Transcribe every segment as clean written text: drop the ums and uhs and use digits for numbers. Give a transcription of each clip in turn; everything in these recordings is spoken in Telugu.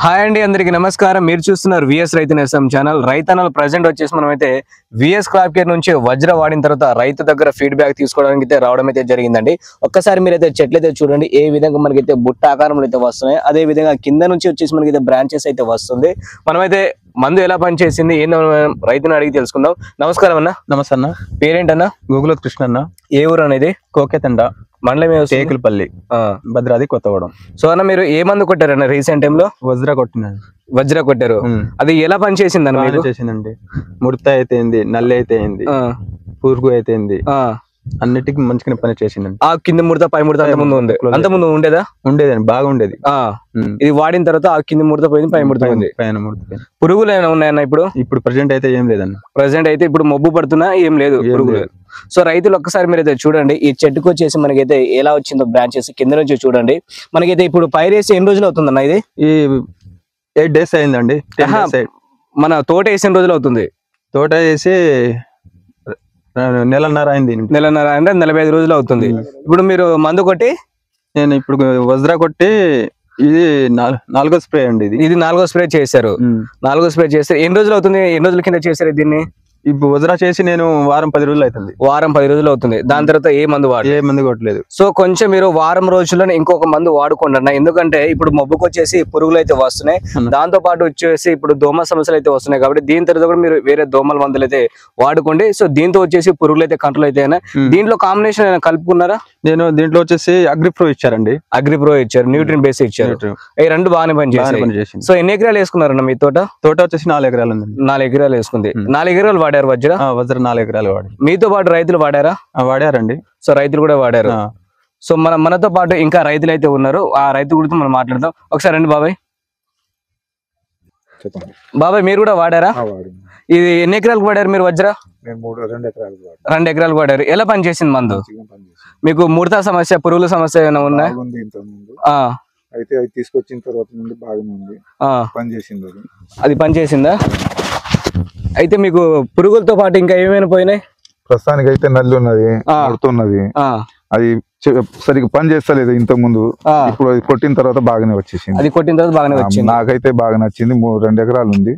హాయ్ అండి, అందరికీ నమస్కారం. మీరు చూస్తున్నారు విఎస్ రైతు నేస్తం ఛానల్. రైతన్నలు ప్రజెంట్ వచ్చేసి మనమైతే విఎస్ క్రాప్ కేర్ నుంచి వజ్ర వాడిన తర్వాత రైతు దగ్గర ఫీడ్బ్యాక్ తీసుకోవడానికి అయితే రావడం అయితే జరిగిందండి. ఒక్కసారి మీరైతే చెట్లు అయితే చూడండి, ఏ విధంగా మనకైతే బుట్ట ఆకారంలో అయితే వస్తున్నాయి. అదే విధంగా కింద నుంచి వచ్చేసి మనకైతే బ్రాంచెస్ అయితే వస్తుంది. మనమైతే మందు ఎలా పనిచేసింది ఏందో రైతుని అడిగి తెలుసుకుందాం. నమస్కారం అన్న. నమస్తే అన్న. పేరేంటన్నా? గూగుల్ కృష్ణ అన్న. ఏ ఊరు అనేది? కోకేతండ మండలం టేకులపల్లి, భద్రాది, కొత్తగూడెం. సో అన్న, మీరు ఏ మందు కొట్టారన్న రీసెంట్ టైమ్ లో? వజ్ర కొట్టినండి. వజ్ర కొట్టారు. అది ఎలా పనిచేసింది అన్న? చేసిందండి. ముడత అయితే ఏంది, నల్లి అయితే ఏంది, పురుగు అయితే ఏంది, అన్నిటికీ మంచిగా పని చేసిందండి. ఆ కింద ముడత పై ముడత అంత ముందు ఉండేదా? ఉండేదండి, బాగా ఉండేది. ఇది వాడిన తర్వాత ఆ కింద ముడత పోయింది, పై ముడత పోయింది. పైన ముడత పోయింది. పురుగులు ఏమైనా ఉన్నాయన్న ఇప్పుడు? ఇప్పుడు ప్రెసెంట్ అయితే ఏం లేదన్న. ప్రెసెంట్ అయితే ఇప్పుడు మబ్బు పడుతున్నా ఏం లేదు పురుగులు. సో రైతులు ఒక్కసారి మీరైతే చూడండి, ఈ చెట్టుకు వచ్చేసి మనకైతే ఎలా వచ్చిందో బ్రాంచెస్ కింద నుంచి చూడండి. మనకైతే ఇప్పుడు పైరేసి ఎన్ని రోజులు అవుతుందన్న? ఇది ఈ 8 days అయిందండి. మన తోట వేసి ఎన్ని రోజులు అవుతుంది? తోట వేసి నెలన్నర అయింది. నెలన్నర అంటే 45 రోజులు అవుతుంది. ఇప్పుడు మీరు మందు కొట్టి? నేను ఇప్పుడు వజ్ర కొట్టి ఇది 4వ స్ప్రే అండి. ఇది 4వ స్ప్రే చేశారు. 4వ స్ప్రే చేస్తారు. ఎన్ని రోజులు అవుతుంది? ఎన్ని రోజుల కింద చేశారు దీన్ని? ఇప్పుడు వజ్రా చేసి నేను వారం 10 రోజులు అవుతుంది. వారం 10 రోజులు అవుతుంది. దాని తర్వాత ఏ మందు కొట్టలేదు. సో కొంచెం మీరు వారం రోజుల్లోనే ఇంకొక మందు వాడుకోండి అన్న. ఎందుకంటే ఇప్పుడు మబ్బుకు వచ్చేసి పురుగులు అయితే వస్తున్నాయి, దాంతో పాటు వచ్చేసి ఇప్పుడు దోమ సమస్యలు అయితే వస్తున్నాయి. కాబట్టి దీని తర్వాత కూడా మీరు వేరే దోమల మందులు అయితే వాడుకోండి. సో దీంతో వచ్చేసి పురుగులు అయితే కంట్రోల్ అయితే. దీంట్లో కాంబినేషన్ ఏమైనా కలుపుకున్నారా? నేను దీంట్లో వచ్చేసి అగ్రిప్రో ఇచ్చారండి. అగ్రిప్రో ఇచ్చారు, న్యూట్రిన్ బేస్ ఇచ్చారు. ఈ రెండు బాగానే పనిచేసాయి. సో ఎన్ని ఎకరాలు వేసుకున్నారన్న మీ తోట? వచ్చేసి 4 ఎకరాలు ఉంది. 4 ఎకరాలు వేసుకుంది. 4 ఎకరాలు వాడారు వజ్ర? వజ్ర 4 ఎకరాలు వాడి. మీతో పాటు రైతులు వాడారా? వాడారండి. సో రైతులు కూడా వాడారు. సో మనతో పాటు ఇంకా రైతులు అయితే ఉన్నారు, ఆ రైతు గురించి మనం మాట్లాడదాం. ఒకసారి రండి బాబాయ్. బాబాయ్, మీరు కూడా వాడారా? ఇది ఎన్ని ఎకరాలకు వాడారు మీరు వజ్ర? 2 ఎకరాలు వాడారు. ఎలా పనిచేసింది మందు? మీకు ముడత సమస్య, పురుగుల సమస్య ఏమైనా ఉన్నా? అయితే అది తీసుకొచ్చిన తర్వాత నుండి బాగానే ఉంది, పనిచేసింది. అది పనిచేసిందా? అయితే మీకు పురుగులతో పాటు ఇంకా ఏమైనా పోయినాయి? ప్రస్తుతానికి అయితే నల్లి ఉన్నది, ముడుతున్నది. అది సరిగ్గా పని చేస్తలేదు ఇంతకు ముందు. ఇప్పుడు అది కొట్టిన తర్వాత బాగానే వచ్చేసింది. అది కొట్టిన తర్వాత బాగానే వచ్చింది. నాకైతే బాగా నచ్చింది. 2 ఎకరాలు ఉంది.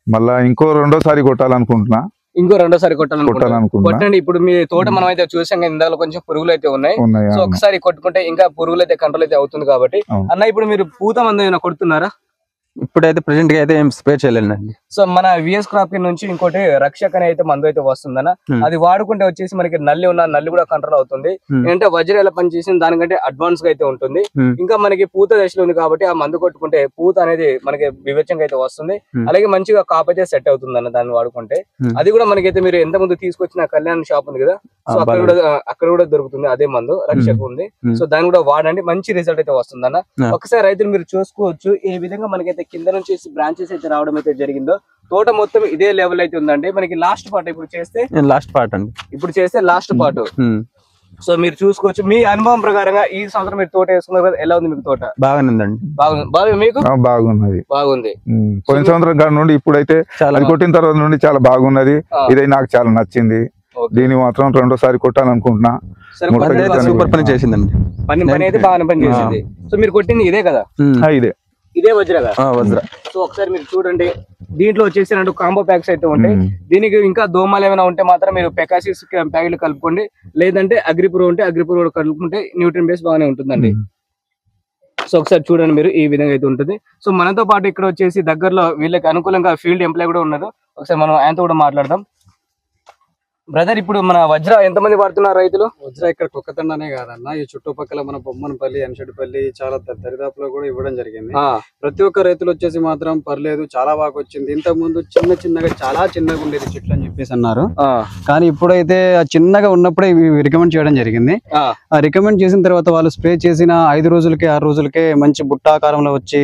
మళ్ళా ఇంకో 2వ కొట్టాలనుకుంటున్నా. ఇంకో 2వ కొట్టాలనుకుంటున్నా. ఇప్పుడు మీ తోట మనం అయితే చూసాం, ఇందులో కొంచెం పురుగులు అయితే ఉన్నాయి. సో ఒకసారి కొట్టుకుంటే ఇంకా పురుగులు అయితే కంట్రోల్ అయితే అవుతుంది. కాబట్టి అన్న, ఇప్పుడు మీరు పూత మందు ఏమైనా కొడుతున్నారా? ఇప్పుడైతే ప్రెసెంట్ గా అయితే ఏం స్ప్రే చేయలేదండి. సో మన విఎస్ క్రాప్ కేర్ నుంచి ఇంకోటి రక్షక్ అనే అయితే మందు అయితే వస్తుందన్న. అది వాడుకుంటే వచ్చేసి మనకి నల్లి ఉన్న నల్లి కూడా కంట్రోల్ అవుతుంది. ఏంటంటే వజ్ర ఎలా పనిచేసింది దానికంటే అడ్వాన్స్ గా అయితే ఉంటుంది. ఇంకా మనకి పూత దశలో ఉంది కాబట్టి ఆ మందు కొట్టుకుంటే పూత అనేది మనకి వివేచంగా అయితే వస్తుంది. అలాగే మంచిగా కాపు అయితే సెట్ అవుతుంది అన్న దాన్ని వాడుకుంటే. అది కూడా మనకైతే మీరు ఎంత ముందు తీసుకొచ్చిన కళ్యాణ్ షాప్ ఉంది కదా, సో అక్కడ కూడా దొరుకుతుంది అదే మందు, రక్షక్ ఉంది. సో దాన్ని కూడా వాడండి, మంచి రిజల్ట్ అయితే వస్తుంది అన్న. ఒకసారి రైతులు మీరు చూసుకోవచ్చు ఏ విధంగా మనకైతే కింద నుంచి బ్రాంచెస్ అయితే రావడం అయితే జరిగిందో. తోట మొత్తం ఇదే లెవెల్ అయితే ఉందండి. మనకి లాస్ట్ పార్ట్ ఇప్పుడు చేస్తే లాస్ట్ పార్ట్. సో మీరు చూసుకోవచ్చు, మీ అనుభవం ప్రకారంగా ఈ సంవత్సరం మీరు తోట వేసుకున్నారు కదా, ఎలా ఉంది మీకు తోట? బాగానే ఉందండి. బాగుంది. మీకు బాగున్నది. పోయిన సంవత్సరం కాడ నుండి ఇప్పుడైతే అది కొట్టిన తర్వాత నుండి చాలా బాగున్నది. ఇదే నాకు చాలా నచ్చింది. దీన్ని మాత్రం 2వసారి కొట్టాలనుకుంటున్నా. సూపర్ పని చేసిందండి. పని అయితే బాగానే పని చేసింది. సో మీరు కొట్టింది ఇదే కదా? ఇదే వజ్రగా? వజ్ర. సో ఒకసారి మీరు చూడండి, దీంట్లో వచ్చేసి 2 కాంబో ప్యాక్స్ అయితే ఉంటాయి. దీనికి ఇంకా దోమలు ఏమైనా ఉంటే మాత్రం మీరు పెకాసిస్ ప్యాకెట్లు కలుపుకోండి, లేదంటే అగ్రిప్రో ఉంటే అగ్రిప్రో కలుపుకుంటే న్యూట్రిన్ బేస్ బాగానే ఉంటుందండి. సో ఒకసారి చూడండి మీరు, ఈ విధంగా అయితే ఉంటుంది. సో మనతో పాటు ఇక్కడ వచ్చేసి దగ్గరలో వీళ్ళకి అనుకూలంగా ఫీల్డ్ ఎంప్లాయ్ కూడా ఉన్నారు. ఒకసారి మనం ఆయనతో కూడా మాట్లాడదాం. బ్రదర్, ఇప్పుడు మన వజ్ర ఎంతమంది వాడుతున్నారు రైతులు? వజ్ర ఇక్కడ కుక్కతండనే కాదన్న, ఈ చుట్టుపక్కల మన బొమ్మనపల్లి, ఎన్షెడ్పల్లి చాలా దరిదాపులో కూడా ఇవ్వడం జరిగింది. ప్రతి ఒక్క రైతులు వచ్చేసి మాత్రం పర్లేదు, చాలా బాగా వచ్చింది. ఇంత ముందు చిన్నగా చాలా చిన్నగా ఉండేది చెట్లు అని చెప్పేసి అన్నారు. కానీ ఇప్పుడైతే చిన్నగా ఉన్నప్పుడే రికమెండ్ చేయడం జరిగింది. ఆ రికమెండ్ చేసిన తర్వాత వాళ్ళు స్ప్రే చేసిన 5 రోజులకే 6 రోజులకే మంచి బుట్టాకారంలో వచ్చి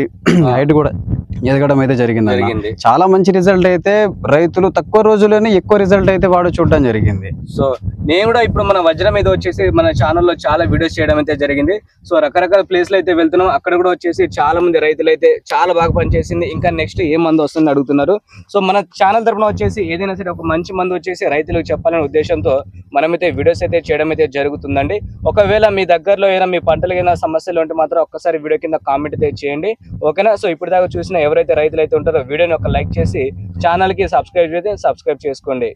ఎదగడం అయితే జరిగింది. జరిగింది. చాలా మంచి రిజల్ట్ అయితే రైతులు తక్కువ రోజుల్లోనే ఎక్కువ రిజల్ట్ అయితే వాడు చూడడం జరిగింది. సో నేను కూడా ఇప్పుడు మన వజ్రం మీద వచ్చేసి మన ఛానల్లో చాలా వీడియోస్ చేయడం అయితే జరిగింది. సో రకరకాల ప్లేస్లు అయితే వెళ్తున్నాం. అక్కడ కూడా వచ్చేసి చాలా మంది రైతులు అయితే చాలా బాగా పనిచేసింది. ఇంకా నెక్స్ట్ ఏ మందు వస్తుందని అడుగుతున్నారు. సో మన ఛానల్ తరపున వచ్చేసి ఏదైనా సరే ఒక మంచి మందు వచ్చేసి రైతులకు చెప్పాలనే ఉద్దేశంతో మనమైతే వీడియోస్ అయితే చేయడం అయితే జరుగుతుందండి. ఒకవేళ మీ దగ్గరలో ఏదైనా మీ పంటలకు ఏదైనా సమస్యలు ఉంటే మాత్రం ఒక్కసారి వీడియో కింద కామెంట్ అయితే చేయండి, ఓకేనా. సో ఇప్పుడు దాకా చూసిన ఎవరైతే రైతులు అయితే ఉంటారో వీడియోని ఒక లైక్ చేసి ఛానల్కి సబ్స్క్రైబ్ చేసుకోండి.